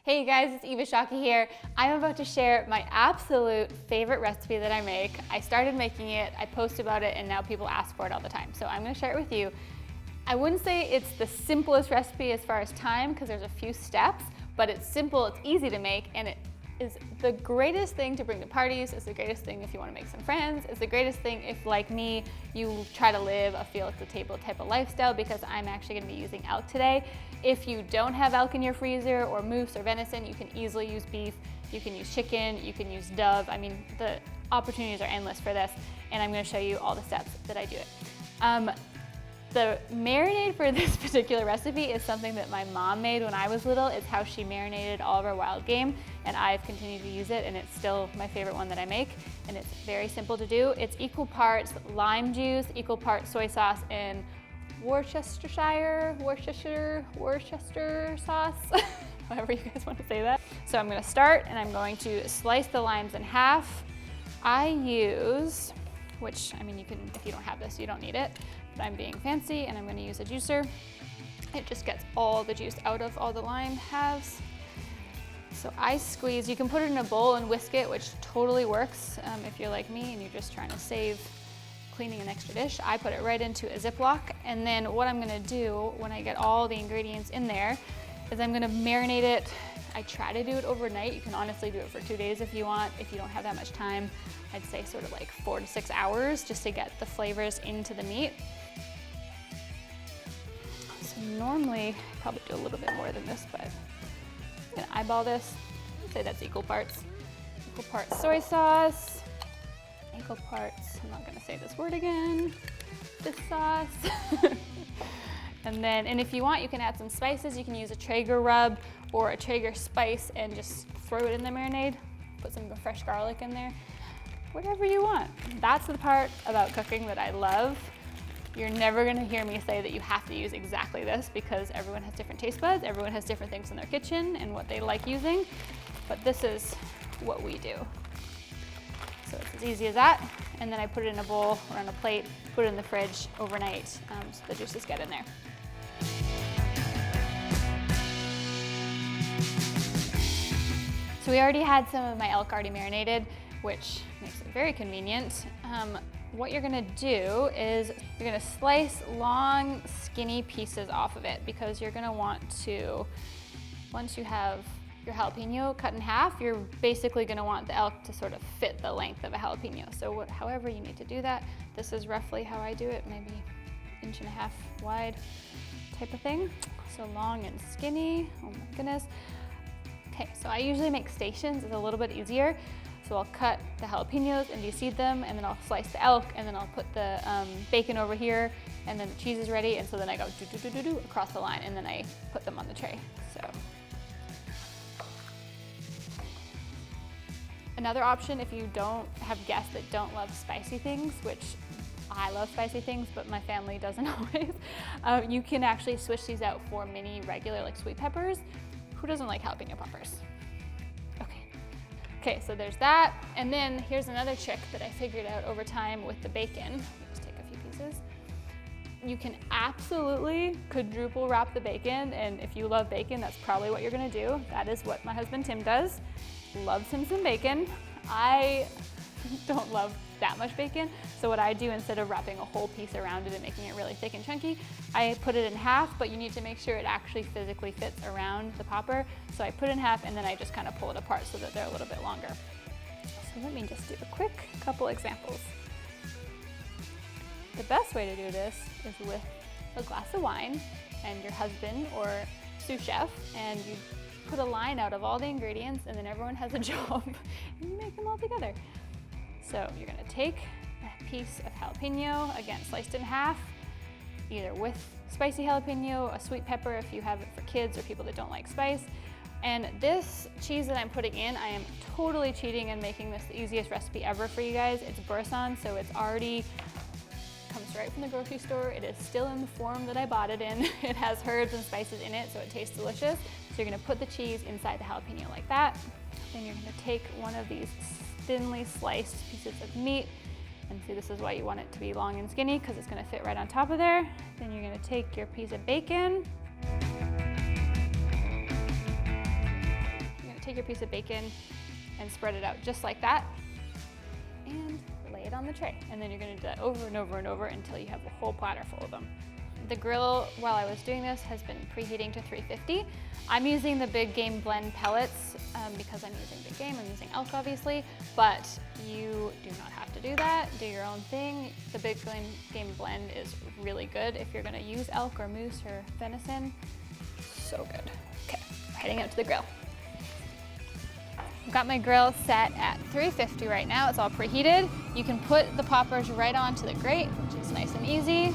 Hey guys, it's Eva Shockey here. I'm about to share my absolute favorite recipe that I make. I started making it, I post about it, and now people ask for it all the time. So I'm gonna share it with you. I wouldn't say it's the simplest recipe as far as time, because there's a few steps, but it's simple, it's easy to make, and it is the greatest thing to bring to parties. It's the greatest thing if you want to make some friends. It's the greatest thing if, like me, you try to live a feel at the table type of lifestyle, because I'm actually going to be using elk today. If you don't have elk in your freezer, or moose or venison, you can easily use beef. You can use chicken, you can use dove. I mean, the opportunities are endless for this, and I'm going to show you all the steps that I do it. The marinade for this particular recipe is something that my mom made when I was little. It's how she marinated all of our wild game, and I've continued to use it, and it's still my favorite one that I make, and it's very simple to do. It's equal parts lime juice, equal parts soy sauce, and Worcestershire sauce, however you guys want to say that. So I'm gonna start, and I'm going to slice the limes in half. I use, which, I mean, you can, if you don't have this, you don't need it, but I'm being fancy, and I'm gonna use a juicer. It just gets all the juice out of all the lime halves. So I squeeze, you can put it in a bowl and whisk it, which totally works if you're like me and you're just trying to save cleaning an extra dish. I put it right into a Ziploc, and then what I'm gonna do when I get all the ingredients in there is I'm gonna marinate it. I try to do it overnight. You can honestly do it for 2 days if you want. If you don't have that much time, I'd say sort of like 4 to 6 hours just to get the flavors into the meat. So normally, I probably do a little bit more than this, but I'm gonna eyeball this. I'd say that's equal parts. Equal parts soy sauce, equal parts, I'm not gonna say this word again, this sauce. And if you want, you can add some spices. You can use a Traeger rub or a Traeger spice and just throw it in the marinade. Put some fresh garlic in there, whatever you want. That's the part about cooking that I love. You're never gonna hear me say that you have to use exactly this, because everyone has different taste buds, everyone has different things in their kitchen and what they like using, but this is what we do. So it's as easy as that, and then I put it in a bowl or on a plate, put it in the fridge overnight so the juices get in there. So we already had some of my elk already marinated, which makes it very convenient. What you're gonna do is you're gonna slice long, skinny pieces off of it, because you're gonna want to, once you have your jalapeno cut in half, you're basically gonna want the elk to sort of fit the length of a jalapeno. So however you need to do that, this is roughly how I do it, maybe 1.5 inches wide type of thing. So long and skinny, oh my goodness. Okay, so I usually make stations, it's a little bit easier. So I'll cut the jalapenos and de-seed them, and then I'll slice the elk, and then I'll put the bacon over here, and then the cheese is ready, and so then I go do across the line, and then I put them on the tray. So another option, if you don't have guests that don't love spicy things, which I love spicy things, but my family doesn't always, you can actually switch these out for mini regular like sweet peppers. Who doesn't like jalapeno peppers? Okay, so there's that. And then here's another trick that I figured out over time with the bacon. Let me just take a few pieces. You can absolutely quadruple wrap the bacon, and if you love bacon, that's probably what you're gonna do. That is what my husband Tim does. Loves him some bacon. I don't love that much bacon, so what I do, instead of wrapping a whole piece around it and making it really thick and chunky, I put it in half, but you need to make sure it actually physically fits around the popper. So I put it in half, and then I just kind of pull it apart so that they're a little bit longer. So let me just do a quick couple examples. The best way to do this is with a glass of wine and your husband or sous chef, and you put a line out of all the ingredients, and then everyone has a job, and you make them all together. So you're gonna take a piece of jalapeno, again, sliced in half, either with spicy jalapeno, a sweet pepper if you have it for kids or people that don't like spice. And this cheese that I'm putting in, I am totally cheating and making this the easiest recipe ever for you guys. It's Boursin, so it's already, comes right from the grocery store. It is still in the form that I bought it in. It has herbs and spices in it, so it tastes delicious. So you're gonna put the cheese inside the jalapeno like that. Then you're gonna take one of these thinly sliced pieces of meat, and see, this is why you want it to be long and skinny, because it's gonna fit right on top of there. Then you're gonna take your piece of bacon, take your piece of bacon and spread it out just like that and lay it on the tray. And then you're gonna do that over and over and over until you have a whole platter full of them. The grill, while I was doing this, has been preheating to 350. I'm using the Big Game Blend pellets because I'm using Big Game, I'm using elk obviously, but you do not have to do that. Do your own thing. The Big Game Blend is really good if you're gonna use elk or moose or venison. So good. Okay, we're heading out to the grill. I've got my grill set at 350 right now. It's all preheated. You can put the poppers right onto the grate, which is nice and easy.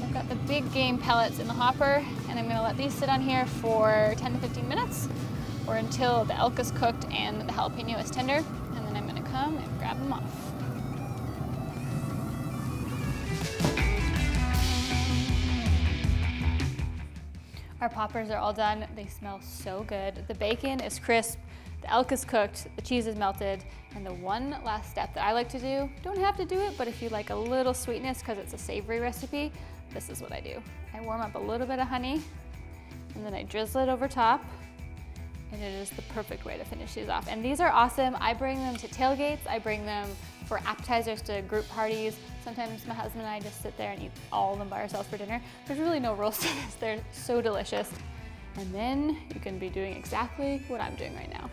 I've got the Big Game pellets in the hopper, and I'm gonna let these sit on here for 10 to 15 minutes or until the elk is cooked and the jalapeno is tender, and then I'm gonna come and grab them off. Our poppers are all done. They smell so good. The bacon is crisp, the elk is cooked, the cheese is melted, and the one last step that I like to do, don't have to do it, but if you like a little sweetness because it's a savory recipe, this is what I do. I warm up a little bit of honey, and then I drizzle it over top, and it is the perfect way to finish these off. And these are awesome. I bring them to tailgates. I bring them for appetizers to group parties. Sometimes my husband and I just sit there and eat all of them by ourselves for dinner. There's really no rules to this. They're so delicious. And then you can be doing exactly what I'm doing right now.